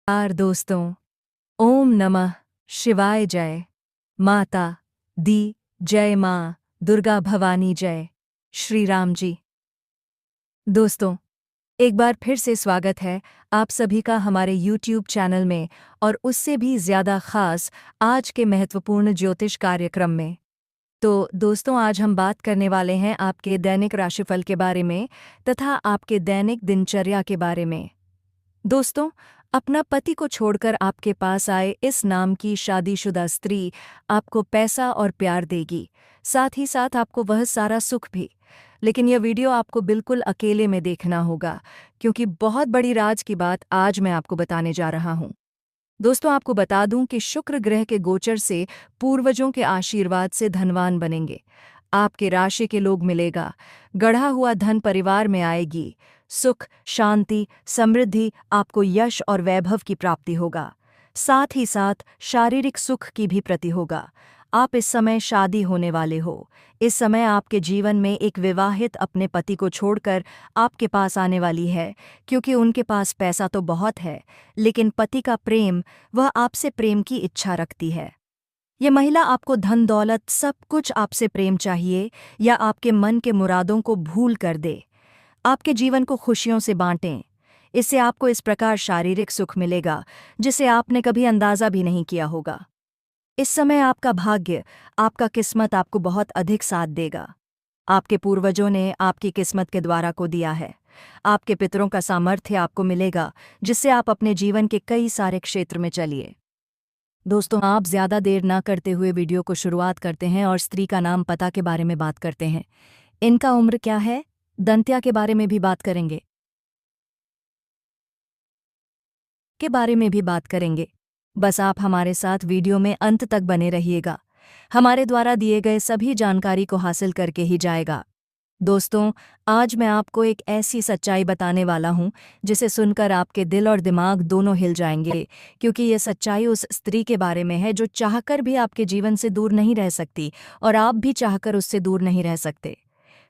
दोस्तों, ओम नमः शिवाय जय। माता दी जय, माँ दुर्गा भवानी जय। श्री राम जी। दोस्तों, एक बार फिर से स्वागत है आप सभी का हमारे YouTube चैनल में, और उससे भी ज़्यादा ख़ास आज के महत्वपूर्ण ज्योतिष कार्यक्रम में। तो दोस्तों, आज हम बात करने वाले हैं आपके दैनिक राशिफल के बारे में तथा आपके दैनिक दिनचर्या के बारे में। दोस्तों, अपना पति को छोड़कर आपके पास आए इस नाम की शादीशुदा स्त्री आपको पैसा और प्यार देगी, साथ ही साथ आपको वह सारा सुख भी। लेकिन यह वीडियो आपको बिल्कुल अकेले में देखना होगा, क्योंकि बहुत बड़ी राज की बात आज मैं आपको बताने जा रहा हूँ। दोस्तों, आपको बता दूं कि शुक्र ग्रह के गोचर से पूर्वजों के आशीर्वाद से धनवान बनेंगे। आपके राशि के लोग मिलेगा, गढ़ा हुआ धन परिवार में आएगी, सुख शांति समृद्धि, आपको यश और वैभव की प्राप्ति होगा। साथ ही साथ शारीरिक सुख की भी प्रति होगा। आप इस समय शादी होने वाले हो। इस समय आपके जीवन में एक विवाहित अपने पति को छोड़कर आपके पास आने वाली है, क्योंकि उनके पास पैसा तो बहुत है, लेकिन पति का प्रेम, वह आपसे प्रेम की इच्छा रखती है। ये महिला आपको धन दौलत सब कुछ आपसे प्रेम चाहिए, या आपके मन के मुरादों को भूल कर दे। आपके जीवन को खुशियों से बांटें। इससे आपको इस प्रकार शारीरिक सुख मिलेगा जिसे आपने कभी अंदाजा भी नहीं किया होगा। इस समय आपका भाग्य, आपका किस्मत आपको बहुत अधिक साथ देगा। आपके पूर्वजों ने आपकी किस्मत के द्वारा को दिया है। आपके पितरों का सामर्थ्य आपको मिलेगा, जिससे आप अपने जीवन के कई सारे क्षेत्र में चलिए। दोस्तों, आप ज़्यादा देर ना करते हुए वीडियो को शुरुआत करते हैं और स्त्री का नाम पता के बारे में बात करते हैं। इनका उम्र क्या है, दंत्या के बारे में भी बात करेंगे, बस आप हमारे साथ वीडियो में अंत तक बने रहिएगा। हमारे द्वारा दिए गए सभी जानकारी को हासिल करके ही जाएगा। दोस्तों, आज मैं आपको एक ऐसी सच्चाई बताने वाला हूं जिसे सुनकर आपके दिल और दिमाग दोनों हिल जाएंगे, क्योंकि ये सच्चाई उस स्त्री के बारे में है जो चाहकर भी आपके जीवन से दूर नहीं रह सकती, और आप भी चाहकर उससे दूर नहीं रह सकते।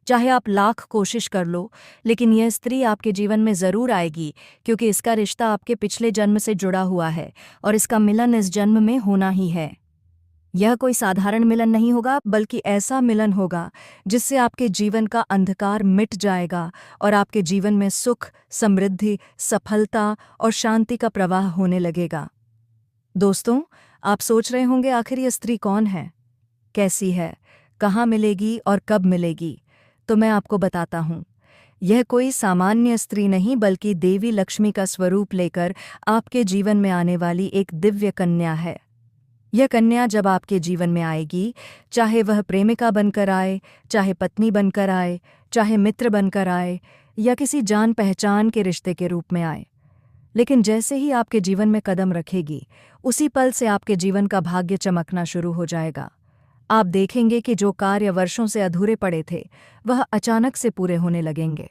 चाहे आप लाख कोशिश कर लो, लेकिन यह स्त्री आपके जीवन में ज़रूर आएगी, क्योंकि इसका रिश्ता आपके पिछले जन्म से जुड़ा हुआ है, और इसका मिलन इस जन्म में होना ही है। यह कोई साधारण मिलन नहीं होगा, बल्कि ऐसा मिलन होगा जिससे आपके जीवन का अंधकार मिट जाएगा और आपके जीवन में सुख समृद्धि सफलता और शांति का प्रवाह होने लगेगा। दोस्तों, आप सोच रहे होंगे, आखिर यह स्त्री कौन है, कैसी है, कहाँ मिलेगी और कब मिलेगी? तो मैं आपको बताता हूँ। यह कोई सामान्य स्त्री नहीं, बल्कि देवी लक्ष्मी का स्वरूप लेकर आपके जीवन में आने वाली एक दिव्य कन्या है। यह कन्या जब आपके जीवन में आएगी, चाहे वह प्रेमिका बनकर आए, चाहे पत्नी बनकर आए, चाहे मित्र बनकर आए, या किसी जान पहचान के रिश्ते के रूप में आए, लेकिन जैसे ही आपके जीवन में कदम रखेगी, उसी पल से आपके जीवन का भाग्य चमकना शुरू हो जाएगा। आप देखेंगे कि जो कार्य वर्षों से अधूरे पड़े थे, वह अचानक से पूरे होने लगेंगे।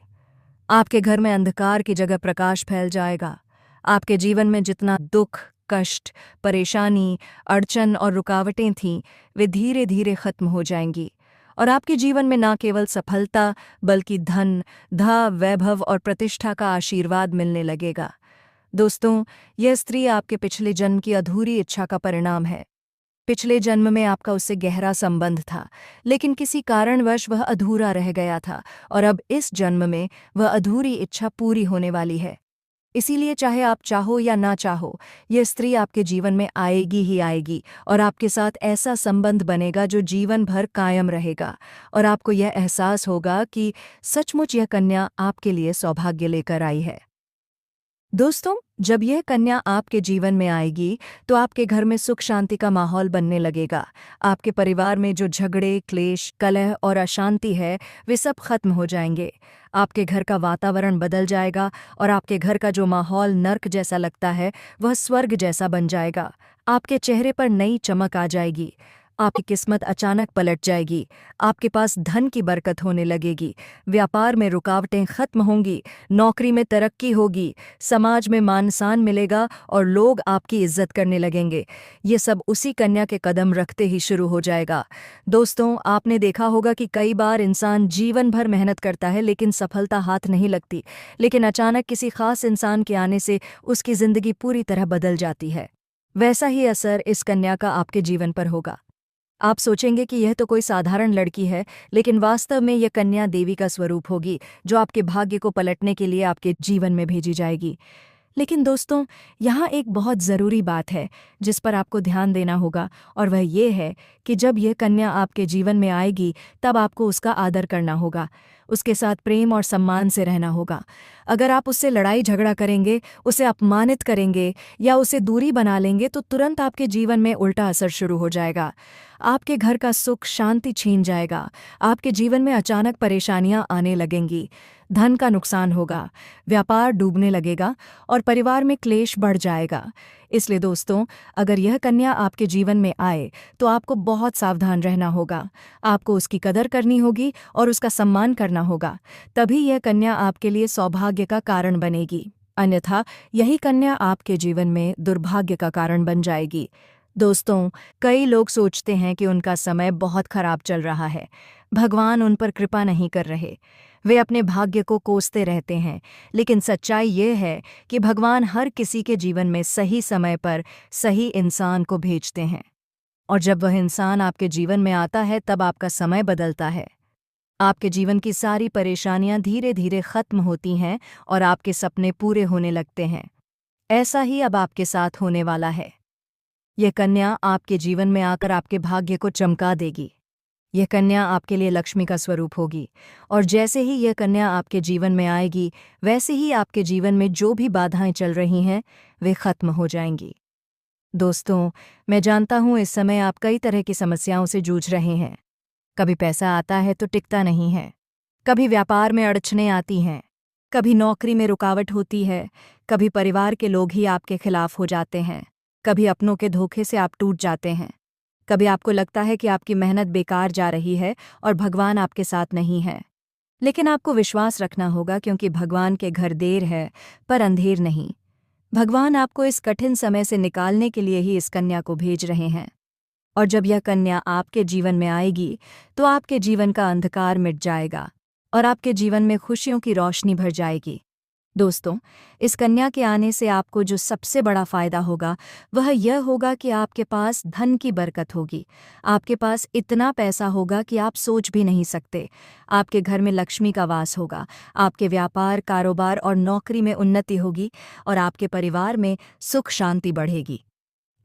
आपके घर में अंधकार की जगह प्रकाश फैल जाएगा। आपके जीवन में जितना दुख कष्ट परेशानी अड़चन और रुकावटें थीं, वे धीरे धीरे खत्म हो जाएंगी, और आपके जीवन में न केवल सफलता, बल्कि धन वैभव और प्रतिष्ठा का आशीर्वाद मिलने लगेगा। दोस्तों, यह स्त्री आपके पिछले जन्म की अधूरी इच्छा का परिणाम है। पिछले जन्म में आपका उससे गहरा संबंध था, लेकिन किसी कारणवश वह अधूरा रह गया था, और अब इस जन्म में वह अधूरी इच्छा पूरी होने वाली है। इसीलिए चाहे आप चाहो या ना चाहो, यह स्त्री आपके जीवन में आएगी ही आएगी, और आपके साथ ऐसा संबंध बनेगा जो जीवन भर कायम रहेगा, और आपको यह एहसास होगा कि सचमुच यह कन्या आपके लिए सौभाग्य लेकर आई है। दोस्तों, जब यह कन्या आपके जीवन में आएगी, तो आपके घर में सुख शांति का माहौल बनने लगेगा। आपके परिवार में जो झगड़े क्लेश कलह और अशांति है, वे सब खत्म हो जाएंगे। आपके घर का वातावरण बदल जाएगा, और आपके घर का जो माहौल नर्क जैसा लगता है, वह स्वर्ग जैसा बन जाएगा। आपके चेहरे पर नई चमक आ जाएगी। आपकी किस्मत अचानक पलट जाएगी। आपके पास धन की बरकत होने लगेगी, व्यापार में रुकावटें खत्म होंगी, नौकरी में तरक्की होगी, समाज में मान सम्मान मिलेगा और लोग आपकी इज्जत करने लगेंगे। ये सब उसी कन्या के कदम रखते ही शुरू हो जाएगा। दोस्तों, आपने देखा होगा कि कई बार इंसान जीवन भर मेहनत करता है लेकिन सफलता हाथ नहीं लगती, लेकिन अचानक किसी खास इंसान के आने से उसकी जिंदगी पूरी तरह बदल जाती है। वैसा ही असर इस कन्या का आपके जीवन पर होगा। आप सोचेंगे कि यह तो कोई साधारण लड़की है, लेकिन वास्तव में यह कन्या देवी का स्वरूप होगी, जो आपके भाग्य को पलटने के लिए आपके जीवन में भेजी जाएगी। लेकिन दोस्तों, यहाँ एक बहुत ज़रूरी बात है जिस पर आपको ध्यान देना होगा, और वह ये है कि जब यह कन्या आपके जीवन में आएगी तब आपको उसका आदर करना होगा, उसके साथ प्रेम और सम्मान से रहना होगा। अगर आप उससे लड़ाई झगड़ा करेंगे, उसे अपमानित करेंगे या उसे दूरी बना लेंगे तो तुरंत आपके जीवन में उल्टा असर शुरू हो जाएगा। आपके घर का सुख शांति छीन जाएगा, आपके जीवन में अचानक परेशानियां आने लगेंगी, धन का नुकसान होगा, व्यापार डूबने लगेगा और परिवार में क्लेश बढ़ जाएगा। इसलिए दोस्तों, अगर यह कन्या आपके जीवन में आए तो आपको बहुत सावधान रहना होगा। आपको उसकी कदर करनी होगी और उसका सम्मान करना होगा, तभी यह कन्या आपके लिए सौभाग्य का कारण बनेगी। अन्यथा यही कन्या आपके जीवन में दुर्भाग्य का कारण बन जाएगी। दोस्तों, कई लोग सोचते हैं कि उनका समय बहुत खराब चल रहा है, भगवान उन पर कृपा नहीं कर रहे। वे अपने भाग्य को कोसते रहते हैं, लेकिन सच्चाई ये है कि भगवान हर किसी के जीवन में सही समय पर सही इंसान को भेजते हैं, और जब वह इंसान आपके जीवन में आता है तब आपका समय बदलता है। आपके जीवन की सारी परेशानियां धीरे धीरे खत्म होती हैं और आपके सपने पूरे होने लगते हैं। ऐसा ही अब आपके साथ होने वाला है। यह कन्या आपके जीवन में आकर आपके भाग्य को चमका देगी। यह कन्या आपके लिए लक्ष्मी का स्वरूप होगी, और जैसे ही यह कन्या आपके जीवन में आएगी, वैसे ही आपके जीवन में जो भी बाधाएं चल रही हैं वे खत्म हो जाएंगी। दोस्तों, मैं जानता हूँ इस समय आप कई तरह की समस्याओं से जूझ रहे हैं। कभी पैसा आता है तो टिकता नहीं है, कभी व्यापार में अड़चनें आती हैं, कभी नौकरी में रुकावट होती है, कभी परिवार के लोग ही आपके खिलाफ हो जाते हैं, कभी अपनों के धोखे से आप टूट जाते हैं, कभी आपको लगता है कि आपकी मेहनत बेकार जा रही है और भगवान आपके साथ नहीं है। लेकिन आपको विश्वास रखना होगा, क्योंकि भगवान के घर देर है पर अंधेर नहीं। भगवान आपको इस कठिन समय से निकालने के लिए ही इस कन्या को भेज रहे हैं, और जब यह कन्या आपके जीवन में आएगी तो आपके जीवन का अंधकार मिट जाएगा और आपके जीवन में खुशियों की रोशनी भर जाएगी। दोस्तों, इस कन्या के आने से आपको जो सबसे बड़ा फायदा होगा वह यह होगा कि आपके पास धन की बरकत होगी। आपके पास इतना पैसा होगा कि आप सोच भी नहीं सकते। आपके घर में लक्ष्मी का वास होगा, आपके व्यापार, कारोबार और नौकरी में उन्नति होगी और आपके परिवार में सुख शांति बढ़ेगी।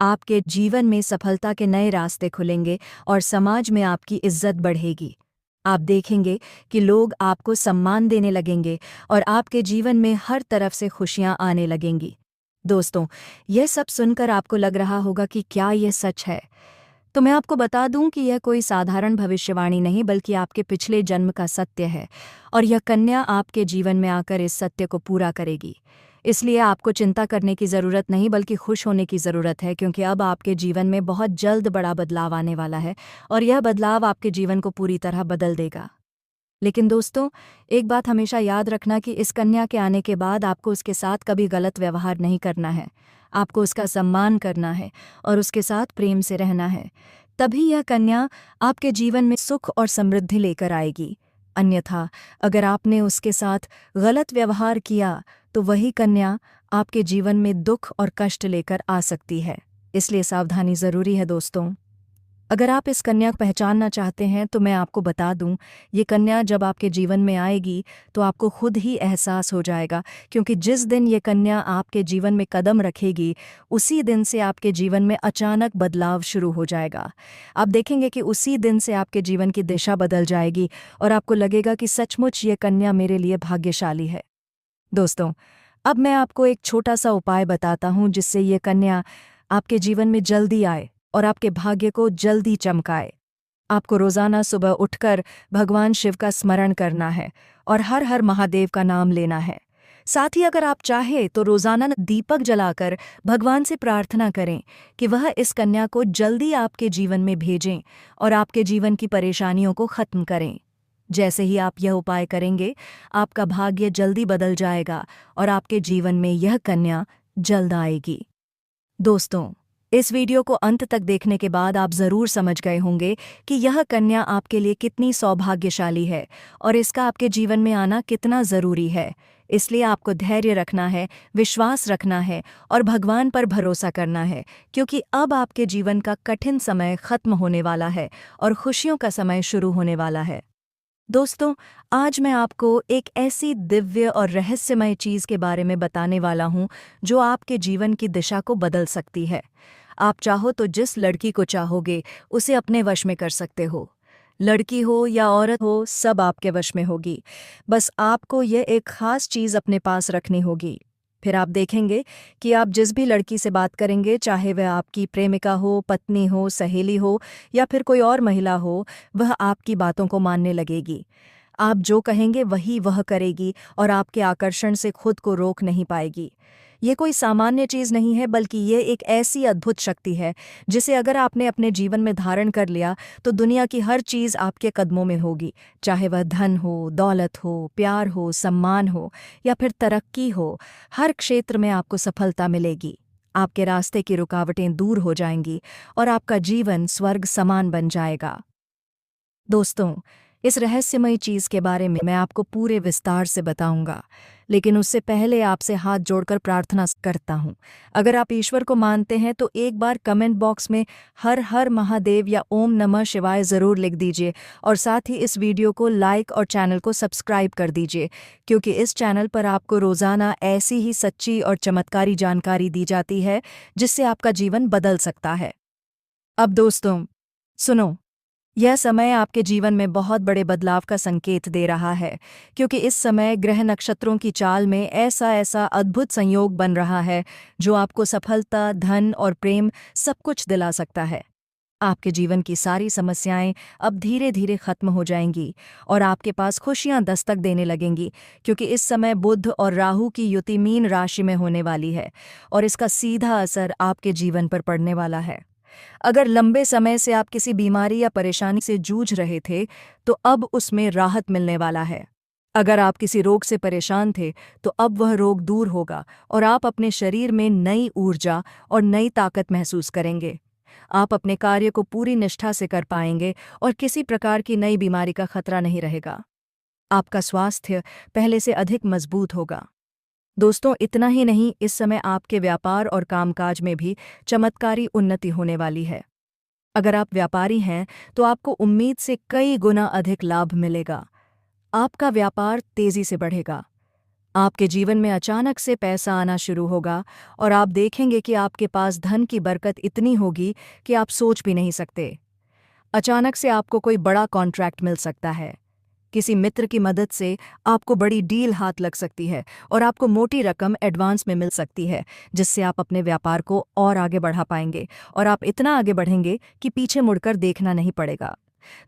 आपके जीवन में सफलता के नए रास्ते खुलेंगे और समाज में आपकी इज्जत बढ़ेगी। आप देखेंगे कि लोग आपको सम्मान देने लगेंगे और आपके जीवन में हर तरफ से खुशियां आने लगेंगी। दोस्तों, यह सब सुनकर आपको लग रहा होगा कि क्या यह सच है? तो मैं आपको बता दूं कि यह कोई साधारण भविष्यवाणी नहीं, बल्कि आपके पिछले जन्म का सत्य है, और यह कन्या आपके जीवन में आकर इस सत्य को पूरा करेगी। इसलिए आपको चिंता करने की ज़रूरत नहीं, बल्कि खुश होने की ज़रूरत है, क्योंकि अब आपके जीवन में बहुत जल्द बड़ा बदलाव आने वाला है और यह बदलाव आपके जीवन को पूरी तरह बदल देगा। लेकिन दोस्तों, एक बात हमेशा याद रखना कि इस कन्या के आने के बाद आपको उसके साथ कभी गलत व्यवहार नहीं करना है। आपको उसका सम्मान करना है और उसके साथ प्रेम से रहना है। तभी यह कन्या आपके जीवन में सुख और समृद्धि लेकर आएगी। अन्यथा अगर आपने उसके साथ गलत व्यवहार किया तो वही कन्या आपके जीवन में दुख और कष्ट लेकर आ सकती है। इसलिए सावधानी ज़रूरी है दोस्तों। अगर आप इस कन्या को पहचानना चाहते हैं तो मैं आपको बता दूं, ये कन्या जब आपके जीवन में आएगी तो आपको खुद ही एहसास हो जाएगा, क्योंकि जिस दिन ये कन्या आपके जीवन में कदम रखेगी उसी दिन से आपके जीवन में अचानक बदलाव शुरू हो जाएगा। आप देखेंगे कि उसी दिन से आपके जीवन की दिशा बदल जाएगी और आपको लगेगा कि सचमुच ये कन्या मेरे लिए भाग्यशाली है। दोस्तों, अब मैं आपको एक छोटा सा उपाय बताता हूँ जिससे ये कन्या आपके जीवन में जल्दी आए और आपके भाग्य को जल्दी चमकाए। आपको रोज़ाना सुबह उठकर भगवान शिव का स्मरण करना है और हर हर महादेव का नाम लेना है। साथ ही अगर आप चाहें तो रोजाना दीपक जलाकर भगवान से प्रार्थना करें कि वह इस कन्या को जल्दी आपके जीवन में भेजें और आपके जीवन की परेशानियों को खत्म करें। जैसे ही आप यह उपाय करेंगे, आपका भाग्य जल्दी बदल जाएगा और आपके जीवन में यह कन्या जल्द आएगी। दोस्तों, इस वीडियो को अंत तक देखने के बाद आप जरूर समझ गए होंगे कि यह कन्या आपके लिए कितनी सौभाग्यशाली है और इसका आपके जीवन में आना कितना जरूरी है। इसलिए आपको धैर्य रखना है, विश्वास रखना है और भगवान पर भरोसा करना है, क्योंकि अब आपके जीवन का कठिन समय खत्म होने वाला है और खुशियों का समय शुरू होने वाला है। दोस्तों, आज मैं आपको एक ऐसी दिव्य और रहस्यमय चीज़ के बारे में बताने वाला हूँ जो आपके जीवन की दिशा को बदल सकती है। आप चाहो तो जिस लड़की को चाहोगे उसे अपने वश में कर सकते हो। लड़की हो या औरत हो, सब आपके वश में होगी। बस आपको यह एक खास चीज़ अपने पास रखनी होगी। फिर आप देखेंगे कि आप जिस भी लड़की से बात करेंगे, चाहे वह आपकी प्रेमिका हो, पत्नी हो, सहेली हो या फिर कोई और महिला हो, वह आपकी बातों को मानने लगेगी। आप जो कहेंगे वही वह करेगी और आपके आकर्षण से खुद को रोक नहीं पाएगी। ये कोई सामान्य चीज़ नहीं है, बल्कि ये एक ऐसी अद्भुत शक्ति है जिसे अगर आपने अपने जीवन में धारण कर लिया तो दुनिया की हर चीज़ आपके कदमों में होगी। चाहे वह धन हो, दौलत हो, प्यार हो, सम्मान हो या फिर तरक्की हो, हर क्षेत्र में आपको सफलता मिलेगी। आपके रास्ते की रुकावटें दूर हो जाएंगी और आपका जीवन स्वर्ग समान बन जाएगा। दोस्तों, इस रहस्यमयी चीज़ के बारे में मैं आपको पूरे विस्तार से बताऊंगा, लेकिन उससे पहले आपसे हाथ जोड़कर प्रार्थना करता हूं। अगर आप ईश्वर को मानते हैं तो एक बार कमेंट बॉक्स में हर हर महादेव या ओम नमः शिवाय ज़रूर लिख दीजिए और साथ ही इस वीडियो को लाइक और चैनल को सब्सक्राइब कर दीजिए, क्योंकि इस चैनल पर आपको रोज़ाना ऐसी ही सच्ची और चमत्कारी जानकारी दी जाती है जिससे आपका जीवन बदल सकता है। अब दोस्तों सुनो, यह समय आपके जीवन में बहुत बड़े बदलाव का संकेत दे रहा है, क्योंकि इस समय ग्रह नक्षत्रों की चाल में ऐसा अद्भुत संयोग बन रहा है जो आपको सफलता, धन और प्रेम सब कुछ दिला सकता है। आपके जीवन की सारी समस्याएं अब धीरे धीरे खत्म हो जाएंगी और आपके पास खुशियां दस्तक देने लगेंगी, क्योंकि इस समय बुध और राहु की युति मीन राशि में होने वाली है और इसका सीधा असर आपके जीवन पर पड़ने वाला है। अगर लंबे समय से आप किसी बीमारी या परेशानी से जूझ रहे थे तो अब उसमें राहत मिलने वाला है। अगर आप किसी रोग से परेशान थे तो अब वह रोग दूर होगा और आप अपने शरीर में नई ऊर्जा और नई ताकत महसूस करेंगे। आप अपने कार्य को पूरी निष्ठा से कर पाएंगे और किसी प्रकार की नई बीमारी का खतरा नहीं रहेगा। आपका स्वास्थ्य पहले से अधिक मजबूत होगा। दोस्तों, इतना ही नहीं, इस समय आपके व्यापार और कामकाज में भी चमत्कारी उन्नति होने वाली है। अगर आप व्यापारी हैं तो आपको उम्मीद से कई गुना अधिक लाभ मिलेगा। आपका व्यापार तेजी से बढ़ेगा। आपके जीवन में अचानक से पैसा आना शुरू होगा और आप देखेंगे कि आपके पास धन की बरकत इतनी होगी कि आप सोच भी नहीं सकते। अचानक से आपको कोई बड़ा कॉन्ट्रैक्ट मिल सकता है। किसी मित्र की मदद से आपको बड़ी डील हाथ लग सकती है और आपको मोटी रकम एडवांस में मिल सकती है, जिससे आप अपने व्यापार को और आगे बढ़ा पाएंगे और आप इतना आगे बढ़ेंगे कि पीछे मुड़कर देखना नहीं पड़ेगा।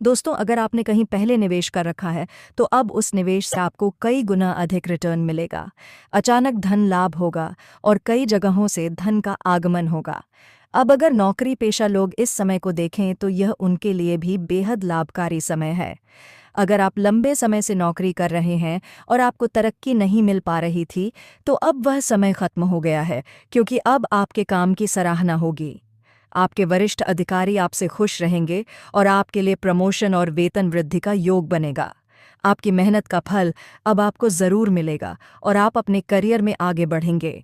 दोस्तों, अगर आपने कहीं पहले निवेश कर रखा है तो अब उस निवेश से आपको कई गुना अधिक रिटर्न मिलेगा। अचानक धन लाभ होगा और कई जगहों से धन का आगमन होगा। अब अगर नौकरी पेशा लोग इस समय को देखें तो यह उनके लिए भी बेहद लाभकारी समय है। अगर आप लंबे समय से नौकरी कर रहे हैं और आपको तरक्की नहीं मिल पा रही थी तो अब वह समय खत्म हो गया है, क्योंकि अब आपके काम की सराहना होगी। आपके वरिष्ठ अधिकारी आपसे खुश रहेंगे और आपके लिए प्रमोशन और वेतन वृद्धि का योग बनेगा। आपकी मेहनत का फल अब आपको ज़रूर मिलेगा और आप अपने करियर में आगे बढ़ेंगे।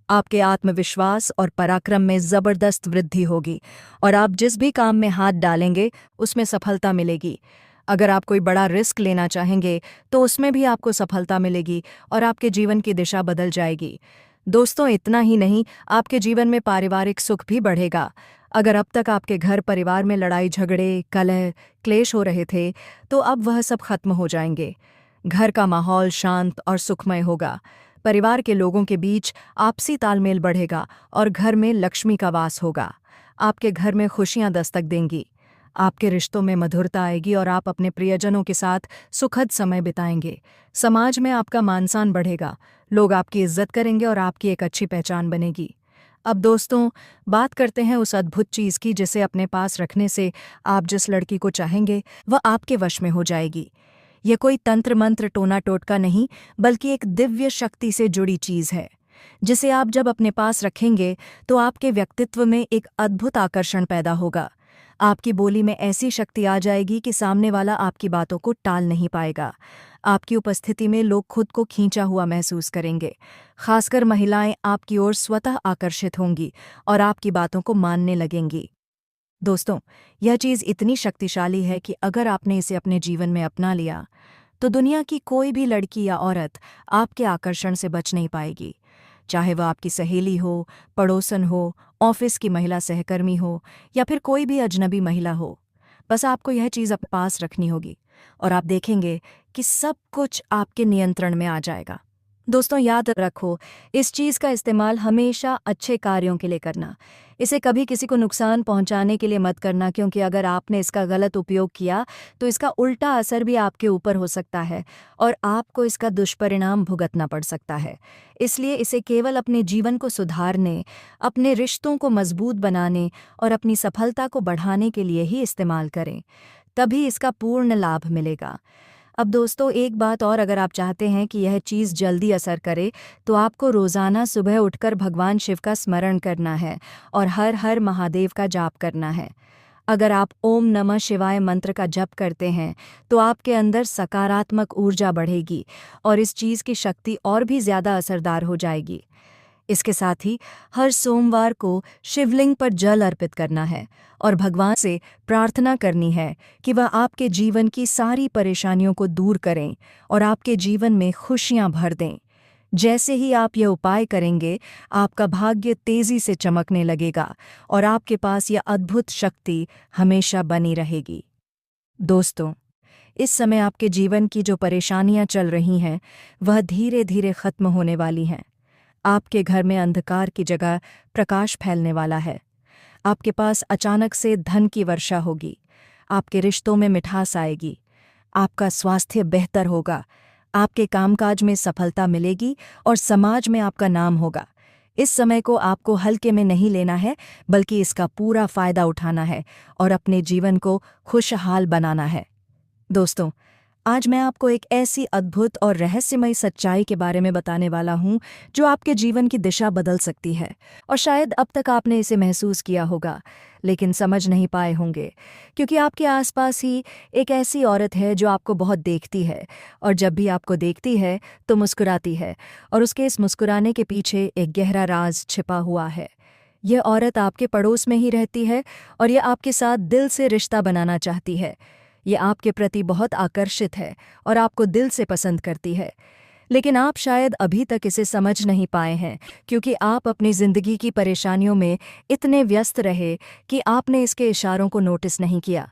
आपके आत्मविश्वास और पराक्रम में ज़बरदस्त वृद्धि होगी और आप जिस भी काम में हाथ डालेंगे उसमें सफलता मिलेगी। अगर आप कोई बड़ा रिस्क लेना चाहेंगे तो उसमें भी आपको सफलता मिलेगी और आपके जीवन की दिशा बदल जाएगी। दोस्तों, इतना ही नहीं, आपके जीवन में पारिवारिक सुख भी बढ़ेगा। अगर अब तक आपके घर परिवार में लड़ाई झगड़े, कलह, क्लेश हो रहे थे तो अब वह सब खत्म हो जाएंगे। घर का माहौल शांत और सुखमय होगा। परिवार के लोगों के बीच आपसी तालमेल बढ़ेगा और घर में लक्ष्मी का वास होगा। आपके घर में खुशियां दस्तक देंगी। आपके रिश्तों में मधुरता आएगी और आप अपने प्रियजनों के साथ सुखद समय बिताएंगे। समाज में आपका मान-सम्मान बढ़ेगा। लोग आपकी इज्जत करेंगे और आपकी एक अच्छी पहचान बनेगी। अब दोस्तों, बात करते हैं उस अद्भुत चीज़ की जिसे अपने पास रखने से आप जिस लड़की को चाहेंगे वह आपके वश में हो जाएगी। यह कोई तंत्र मंत्र टोना टोटका नहीं, बल्कि एक दिव्य शक्ति से जुड़ी चीज़ है जिसे आप जब अपने पास रखेंगे तो आपके व्यक्तित्व में एक अद्भुत आकर्षण पैदा होगा। आपकी बोली में ऐसी शक्ति आ जाएगी कि सामने वाला आपकी बातों को टाल नहीं पाएगा। आपकी उपस्थिति में लोग खुद को खींचा हुआ महसूस करेंगे। खासकर महिलाएं आपकी ओर स्वतः आकर्षित होंगी और आपकी बातों को मानने लगेंगी। दोस्तों, यह चीज़ इतनी शक्तिशाली है कि अगर आपने इसे अपने जीवन में अपना लिया तो दुनिया की कोई भी लड़की या औरत आपके आकर्षण से बच नहीं पाएगी। चाहे वह आपकी सहेली हो, पड़ोसन हो, ऑफिस की महिला सहकर्मी हो या फिर कोई भी अजनबी महिला हो। बस आपको यह चीज़ अपने पास रखनी होगी और आप देखेंगे कि सब कुछ आपके नियंत्रण में आ जाएगा। दोस्तों, याद रखो, इस चीज़ का इस्तेमाल हमेशा अच्छे कार्यों के लिए करना। इसे कभी किसी को नुकसान पहुंचाने के लिए मत करना, क्योंकि अगर आपने इसका गलत उपयोग किया तो इसका उल्टा असर भी आपके ऊपर हो सकता है और आपको इसका दुष्परिणाम भुगतना पड़ सकता है। इसलिए इसे केवल अपने जीवन को सुधारने, अपने रिश्तों को मजबूत बनाने और अपनी सफलता को बढ़ाने के लिए ही इस्तेमाल करें, तभी इसका पूर्ण लाभ मिलेगा। अब दोस्तों, एक बात और, अगर आप चाहते हैं कि यह चीज़ जल्दी असर करे तो आपको रोज़ाना सुबह उठकर भगवान शिव का स्मरण करना है और हर हर महादेव का जाप करना है। अगर आप ओम नमः शिवाय मंत्र का जप करते हैं तो आपके अंदर सकारात्मक ऊर्जा बढ़ेगी और इस चीज़ की शक्ति और भी ज़्यादा असरदार हो जाएगी। इसके साथ ही हर सोमवार को शिवलिंग पर जल अर्पित करना है और भगवान से प्रार्थना करनी है कि वह आपके जीवन की सारी परेशानियों को दूर करें और आपके जीवन में खुशियां भर दें। जैसे ही आप यह उपाय करेंगे, आपका भाग्य तेजी से चमकने लगेगा और आपके पास यह अद्भुत शक्ति हमेशा बनी रहेगी। दोस्तों, इस समय आपके जीवन की जो परेशानियां चल रही हैं वह धीरे धीरे खत्म होने वाली हैं। आपके घर में अंधकार की जगह प्रकाश फैलने वाला है। आपके पास अचानक से धन की वर्षा होगी। आपके रिश्तों में मिठास आएगी। आपका स्वास्थ्य बेहतर होगा। आपके कामकाज में सफलता मिलेगी और समाज में आपका नाम होगा। इस समय को आपको हल्के में नहीं लेना है, बल्कि इसका पूरा फायदा उठाना है और अपने जीवन को खुशहाल बनाना है। दोस्तों, आज मैं आपको एक ऐसी अद्भुत और रहस्यमयी सच्चाई के बारे में बताने वाला हूं जो आपके जीवन की दिशा बदल सकती है। और शायद अब तक आपने इसे महसूस किया होगा, लेकिन समझ नहीं पाए होंगे, क्योंकि आपके आसपास ही एक ऐसी औरत है जो आपको बहुत देखती है और जब भी आपको देखती है तो मुस्कुराती है, और उसके इस मुस्कुराने के पीछे एक गहरा राज छिपा हुआ है। यह औरत आपके पड़ोस में ही रहती है और यह आपके साथ दिल से रिश्ता बनाना चाहती है। ये आपके प्रति बहुत आकर्षित है और आपको दिल से पसंद करती है, लेकिन आप शायद अभी तक इसे समझ नहीं पाए हैं, क्योंकि आप अपनी ज़िंदगी की परेशानियों में इतने व्यस्त रहे कि आपने इसके इशारों को नोटिस नहीं किया।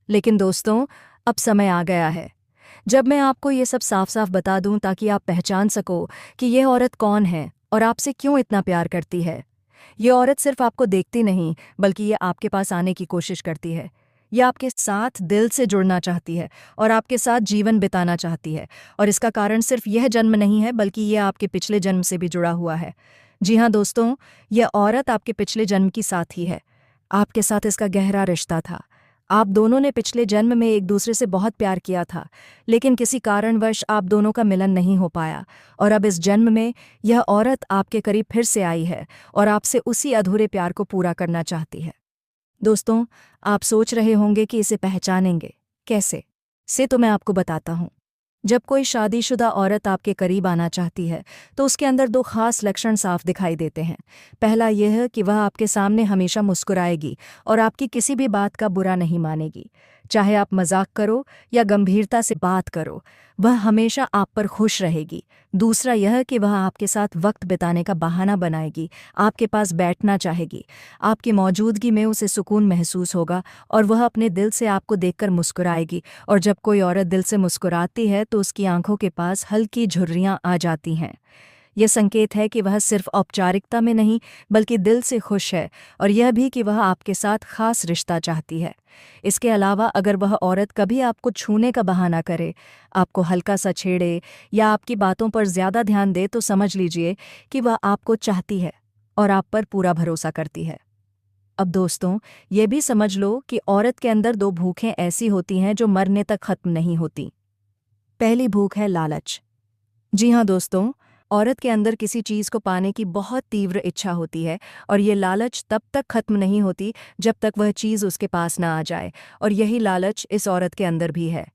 लेकिन दोस्तों, अब समय आ गया है जब मैं आपको ये सब साफ साफ बता दूं, ताकि आप पहचान सको कि यह औरत कौन है और आपसे क्यों इतना प्यार करती है। ये औरत सिर्फ आपको देखती नहीं, बल्कि ये आपके पास आने की कोशिश करती है। यह आपके साथ दिल से जुड़ना चाहती है और आपके साथ जीवन बिताना चाहती है, और इसका कारण सिर्फ यह जन्म नहीं है, बल्कि यह आपके पिछले जन्म से भी जुड़ा हुआ है। जी हाँ दोस्तों, यह औरत आपके पिछले जन्म की साथी है। आपके साथ इसका गहरा रिश्ता था। आप दोनों ने पिछले जन्म में एक दूसरे से बहुत प्यार किया था, लेकिन किसी कारणवश आप दोनों का मिलन नहीं हो पाया, और अब इस जन्म में यह औरत आपके करीब फिर से आई है और आपसे उसी अधूरे प्यार को पूरा करना चाहती है। दोस्तों, आप सोच रहे होंगे कि इसे पहचानेंगे कैसे? से तो मैं आपको बताता हूँ। जब कोई शादीशुदा औरत आपके करीब आना चाहती है तो उसके अंदर दो खास लक्षण साफ दिखाई देते हैं। पहला यह कि वह आपके सामने हमेशा मुस्कुराएगी और आपकी किसी भी बात का बुरा नहीं मानेगी। चाहे आप मजाक करो या गंभीरता से बात करो, वह हमेशा आप पर खुश रहेगी। दूसरा यह कि वह आपके साथ वक्त बिताने का बहाना बनाएगी, आपके पास बैठना चाहेगी। आपकी मौजूदगी में उसे सुकून महसूस होगा और वह अपने दिल से आपको देखकर मुस्कुराएगी। और जब कोई औरत दिल से मुस्कुराती है तो उसकी आंखों के पास हल्की झुर्रियां आ जाती हैं। यह संकेत है कि वह सिर्फ औपचारिकता में नहीं बल्कि दिल से खुश है, और यह भी कि वह आपके साथ खास रिश्ता चाहती है। इसके अलावा अगर वह औरत कभी आपको छूने का बहाना करे, आपको हल्का सा छेड़े या आपकी बातों पर ज्यादा ध्यान दे, तो समझ लीजिए कि वह आपको चाहती है और आप पर पूरा भरोसा करती है। अब दोस्तों, ये भी समझ लो कि औरत के अंदर दो भूखें ऐसी होती हैं जो मरने तक खत्म नहीं होती। पहली भूख है लालच। जी हाँ दोस्तों, औरत के अंदर किसी चीज़ को पाने की बहुत तीव्र इच्छा होती है, और ये लालच तब तक खत्म नहीं होती जब तक वह चीज़ उसके पास ना आ जाए। और यही लालच इस औरत के अंदर भी है।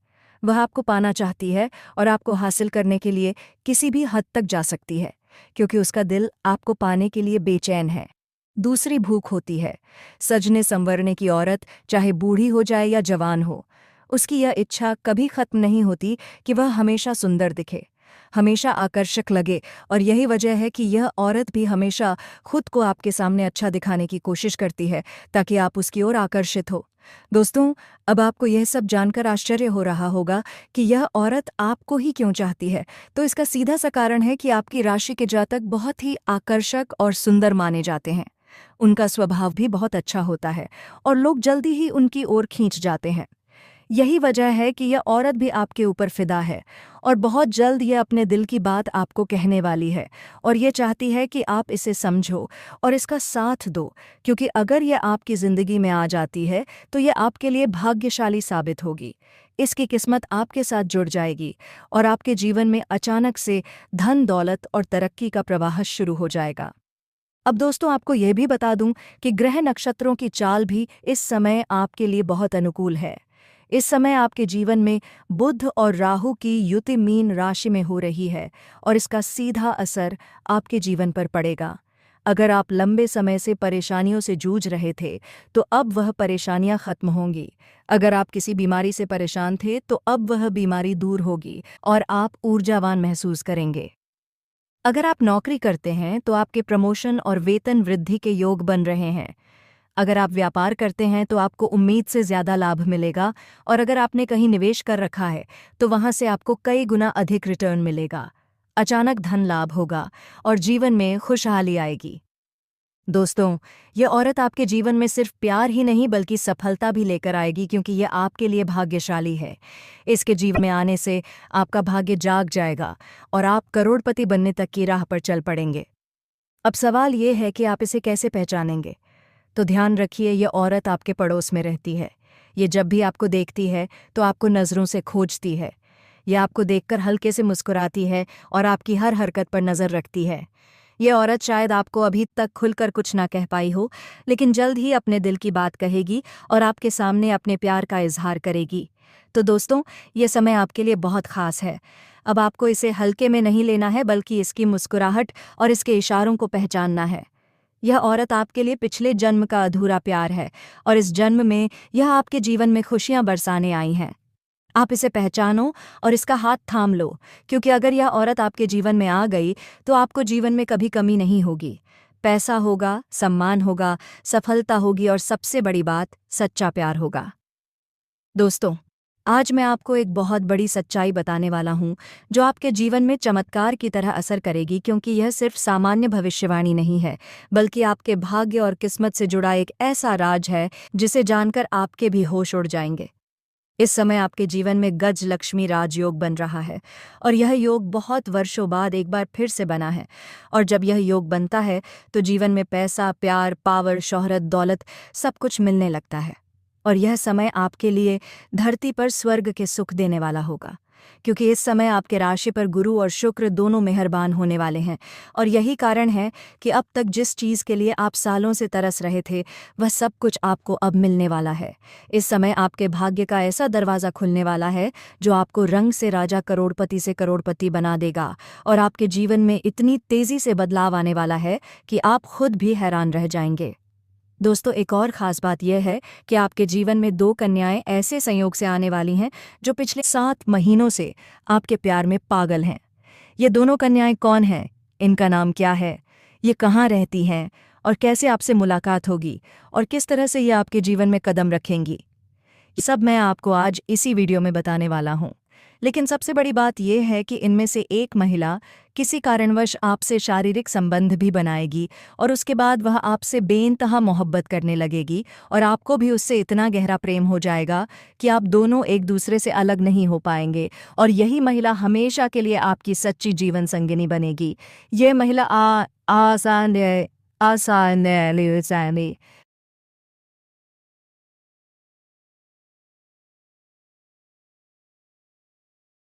वह आपको पाना चाहती है और आपको हासिल करने के लिए किसी भी हद तक जा सकती है, क्योंकि उसका दिल आपको पाने के लिए बेचैन है। दूसरी भूख होती है सजने संवरने की औरत, चाहे बूढ़ी हो जाए या जवान हो। उसकी यह इच्छा कभी खत्म नहीं होती कि वह हमेशा सुंदर दिखे, हमेशा आकर्षक लगे, और यही वजह है कि यह औरत भी हमेशा खुद को आपके सामने अच्छा दिखाने की कोशिश करती है ताकि आप उसकी ओर आकर्षित हो। दोस्तों, अब आपको यह सब जानकर आश्चर्य हो रहा होगा कि यह औरत आपको ही क्यों चाहती है। तो इसका सीधा सा कारण है कि आपकी राशि के जातक बहुत ही आकर्षक और सुंदर माने जाते हैं। उनका स्वभाव भी बहुत अच्छा होता है और लोग जल्दी ही उनकी ओर खींच जाते हैं। यही वजह है कि यह औरत भी आपके ऊपर फिदा है, और बहुत जल्द यह अपने दिल की बात आपको कहने वाली है, और ये चाहती है कि आप इसे समझो और इसका साथ दो, क्योंकि अगर यह आपकी ज़िंदगी में आ जाती है तो यह आपके लिए भाग्यशाली साबित होगी। इसकी किस्मत आपके साथ जुड़ जाएगी और आपके जीवन में अचानक से धन दौलत और तरक्की का प्रवाह शुरू हो जाएगा। अब दोस्तों, आपको यह भी बता दूं कि ग्रह नक्षत्रों की चाल भी इस समय आपके लिए बहुत अनुकूल है। इस समय आपके जीवन में बुध और राहु की युति मीन राशि में हो रही है, और इसका सीधा असर आपके जीवन पर पड़ेगा। अगर आप लंबे समय से परेशानियों से जूझ रहे थे तो अब वह परेशानियां खत्म होंगी। अगर आप किसी बीमारी से परेशान थे तो अब वह बीमारी दूर होगी और आप ऊर्जावान महसूस करेंगे। अगर आप नौकरी करते हैं तो आपके प्रमोशन और वेतन वृद्धि के योग बन रहे हैं। अगर आप व्यापार करते हैं तो आपको उम्मीद से ज़्यादा लाभ मिलेगा, और अगर आपने कहीं निवेश कर रखा है तो वहाँ से आपको कई गुना अधिक रिटर्न मिलेगा। अचानक धन लाभ होगा और जीवन में खुशहाली आएगी। दोस्तों, यह औरत आपके जीवन में सिर्फ प्यार ही नहीं बल्कि सफलता भी लेकर आएगी, क्योंकि यह आपके लिए भाग्यशाली है। इसके जीवन में आने से आपका भाग्य जाग जाएगा और आप करोड़पति बनने तक की राह पर चल पड़ेंगे। अब सवाल ये है कि आप इसे कैसे पहचानेंगे। तो ध्यान रखिए, यह औरत आपके पड़ोस में रहती है। ये जब भी आपको देखती है तो आपको नज़रों से खोजती है। यह आपको देखकर हल्के से मुस्कुराती है और आपकी हर हरकत पर नज़र रखती है। यह औरत शायद आपको अभी तक खुलकर कुछ ना कह पाई हो, लेकिन जल्द ही अपने दिल की बात कहेगी और आपके सामने अपने प्यार का इजहार करेगी। तो दोस्तों, ये समय आपके लिए बहुत खास है। अब आपको इसे हल्के में नहीं लेना है बल्कि इसकी मुस्कुराहट और इसके इशारों को पहचानना है। यह औरत आपके लिए पिछले जन्म का अधूरा प्यार है, और इस जन्म में यह आपके जीवन में खुशियां बरसाने आई हैं। आप इसे पहचानो और इसका हाथ थाम लो, क्योंकि अगर यह औरत आपके जीवन में आ गई तो आपको जीवन में कभी कमी नहीं होगी। पैसा होगा, सम्मान होगा, सफलता होगी, और सबसे बड़ी बात, सच्चा प्यार होगा। दोस्तों, आज मैं आपको एक बहुत बड़ी सच्चाई बताने वाला हूँ जो आपके जीवन में चमत्कार की तरह असर करेगी, क्योंकि यह सिर्फ सामान्य भविष्यवाणी नहीं है बल्कि आपके भाग्य और किस्मत से जुड़ा एक ऐसा राज है जिसे जानकर आपके भी होश उड़ जाएंगे। इस समय आपके जीवन में गज लक्ष्मी राजयोग बन रहा है, और यह योग बहुत वर्षों बाद एक बार फिर से बना है। और जब यह योग बनता है तो जीवन में पैसा, प्यार, पावर, शोहरत, दौलत सब कुछ मिलने लगता है। और यह समय आपके लिए धरती पर स्वर्ग के सुख देने वाला होगा, क्योंकि इस समय आपके राशि पर गुरु और शुक्र दोनों मेहरबान होने वाले हैं। और यही कारण है कि अब तक जिस चीज़ के लिए आप सालों से तरस रहे थे वह सब कुछ आपको अब मिलने वाला है। इस समय आपके भाग्य का ऐसा दरवाज़ा खुलने वाला है जो आपको रंग से राजा, करोड़पति से करोड़पति बना देगा, और आपके जीवन में इतनी तेज़ी से बदलाव आने वाला है कि आप खुद भी हैरान रह जाएंगे। दोस्तों, एक और ख़ास बात यह है कि आपके जीवन में दो कन्याएं ऐसे संयोग से आने वाली हैं जो पिछले 7 महीनों से आपके प्यार में पागल हैं। ये दोनों कन्याएं कौन हैं, इनका नाम क्या है, ये कहाँ रहती हैं, और कैसे आपसे मुलाकात होगी, और किस तरह से ये आपके जीवन में कदम रखेंगी, सब मैं आपको आज इसी वीडियो में बताने वाला हूँ। लेकिन सबसे बड़ी बात यह है कि इनमें से एक महिला किसी कारणवश आपसे शारीरिक संबंध भी बनाएगी और उसके बाद वह आपसे बेइंतहा मोहब्बत करने लगेगी और आपको भी उससे इतना गहरा प्रेम हो जाएगा कि आप दोनों एक दूसरे से अलग नहीं हो पाएंगे और यही महिला हमेशा के लिए आपकी सच्ची जीवन संगिनी बनेगी। ये महिला आसान आसान